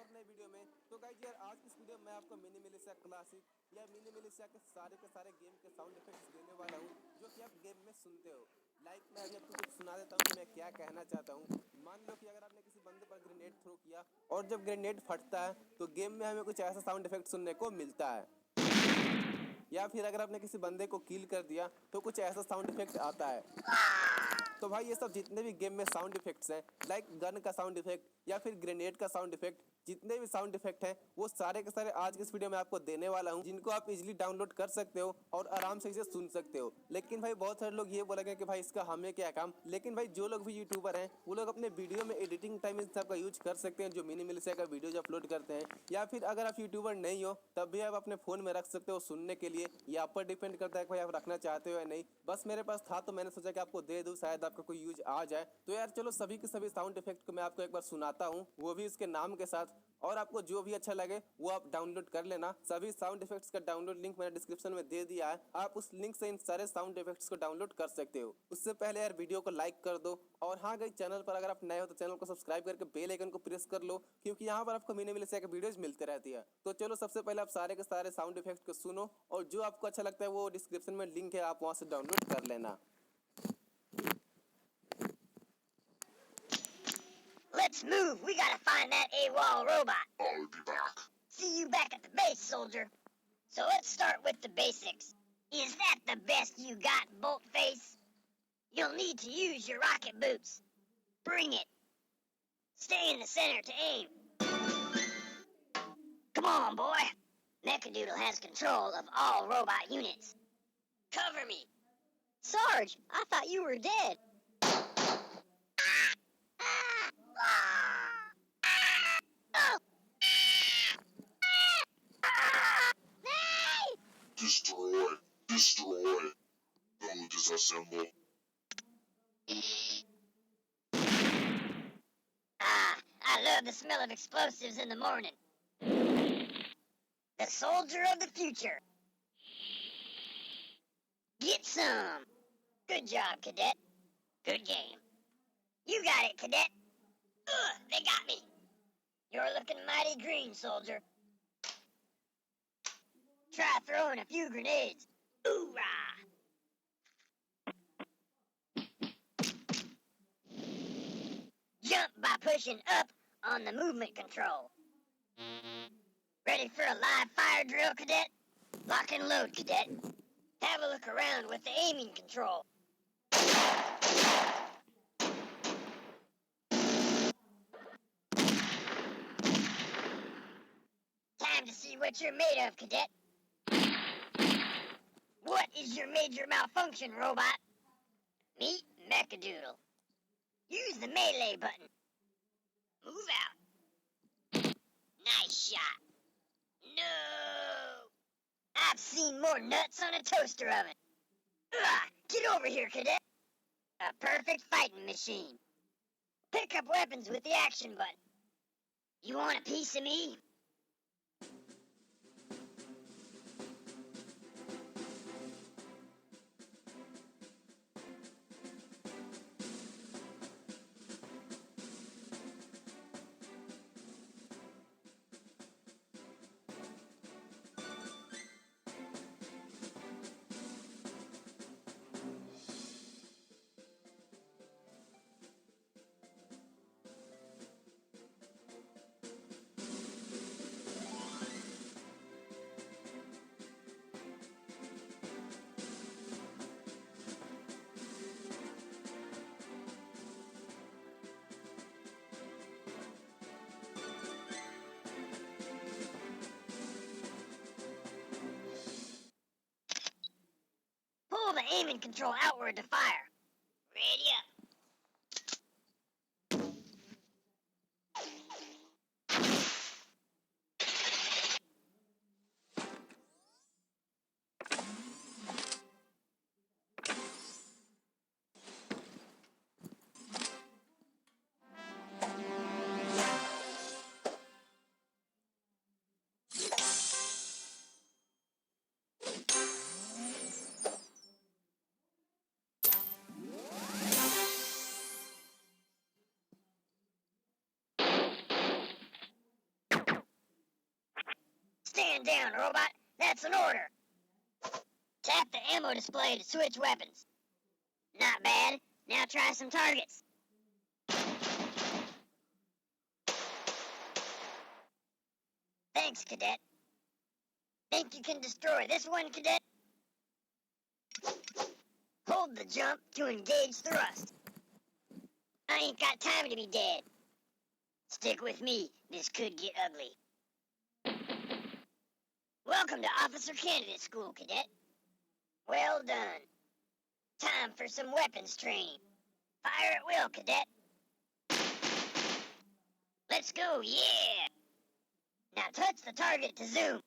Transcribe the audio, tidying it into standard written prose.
और नए वीडियो में। तो गाइस यार आज की इस वीडियो में मैं आपको मिनी मिलिशिया क्लासिक या मिनी मिलिशिया के सारे गेम के साउंड इफेक्ट्स देने वाला हूँ जो कि आप गेम में सुनते हो। लाइक मैं अभी आपको कुछ सुना देता हूँ कि मैं क्या कहना चाहता हूँ। मान लो कि अगर आपने किसी बंदे पर ग्रेनेड थ्रो किया और जब ग्रेनेड फटता है तो गेम में हमें कुछ ऐसा साउंड इफेक्ट सुनने को मिलता है, या फिर अगर आपने किसी बंदे को किल कर दिया तो कुछ ऐसा साउंड इफेक्ट आता है। तो भाई ये सब जितने भी गेम में साउंड इफेक्ट्स हैं, लाइक गन का साउंड इफेक्ट या फिर ग्रेनेड का साउंड इफेक्ट, जितने भी साउंड इफेक्ट हैं वो सारे के सारे आज के इस वीडियो में आपको देने वाला हूं, जिनको आप इजीली डाउनलोड कर सकते हो और आराम से इसे सुन सकते हो। लेकिन भाई बहुत सारे लोग ये बोलेंगे कि भाई इसका हमें क्या काम। लेकिन भाई जो लोग भी यूट्यूबर हैं वो लोग अपने वीडियो में एडिटिंग टाइम इन सब का यूज कर सकते हैं, जो मिनी मिलिशिया का वीडियो जो अपलोड करते हैं। या फिर अगर आप यूट्यूबर नहीं हो तब भी आप अपने फोन में रख सकते हो सुनने के लिए। ये आप पर डिपेंड करता है कि भाई आप रखना चाहते हो या नहीं। बस मेरे पास था तो मैंने सोचा कि आपको दे दूं, शायद आपका कोई यूज आ जाए। तो यार चलो सभी के सभी साउंड इफेक्ट को मैं आपको एक बार सुनाता हूँ, वो भी इसके नाम के साथ, और आपको जो भी अच्छा लगे वो आप डाउनलोड कर लेना। सभी साउंड इफेक्ट्स का डाउनलोड लिंक मैंने डिस्क्रिप्शन में दे दिया है, आप उस लिंक से इन सारे साउंड इफेक्ट्स को डाउनलोड कर सकते हो। उससे पहले यार वीडियो को लाइक कर दो, और हाँ गाइस चैनल पर अगर आप नए हो तो चैनल को सब्सक्राइब करके बेल आइकन को प्रेस कर लो, क्योंकि यहाँ पर आपको मिनी मिलिशिया की वीडियोज मिलते रहती है। तो चलो सबसे पहले आप सारे के सारे साउंड इफेक्ट को सुनो, और जो आपको अच्छा लगता है वो डिस्क्रिप्शन में लिंक है, आप वहाँ से डाउनलोड कर लेना। Let's move. We gotta find that AWOL robot. I'll be back. See you back at the base, soldier. So let's start with the basics. Is that the best you got, Boltface? You'll need to use your rocket boots. Bring it. Stay in the center to aim. Come on, boy. Mechadoodle has control of all robot units. Cover me. Sarge, I thought you were dead. Destroy. Don't disassemble. I love the smell of explosives in the morning. The soldier of the future. Get some. Good job, cadet. Good game. You got it, cadet. Ugh, they got me. You're looking mighty green, soldier. Try throwing a few grenades. Hoorah! Jump by pushing up on the movement control. Ready for a live fire drill, cadet? Lock and load, cadet. Have a look around with the aiming control. Time to see what you're made of, cadet. What is your major malfunction, robot? Meet Mechadoodle. Use the melee button. Move out. Nice shot. No! I've seen more nuts on a toaster oven. Ugh, get over here, cadet. A perfect fighting machine. Pick up weapons with the action button. You want a piece of me? Pull the aiming control outward to fire. Ready up. Stand down, robot. That's an order. Tap the ammo display to switch weapons. Not bad. Now try some targets. Thanks, Cadet. Think you can destroy this one, Cadet? Hold the jump to engage thrust. I ain't got time to be dead. Stick with me. This could get ugly. Welcome to Officer Candidate School, Cadet. Well done. Time for some weapons training. Fire at will, Cadet. Let's go, yeah! Now touch the target to zoom.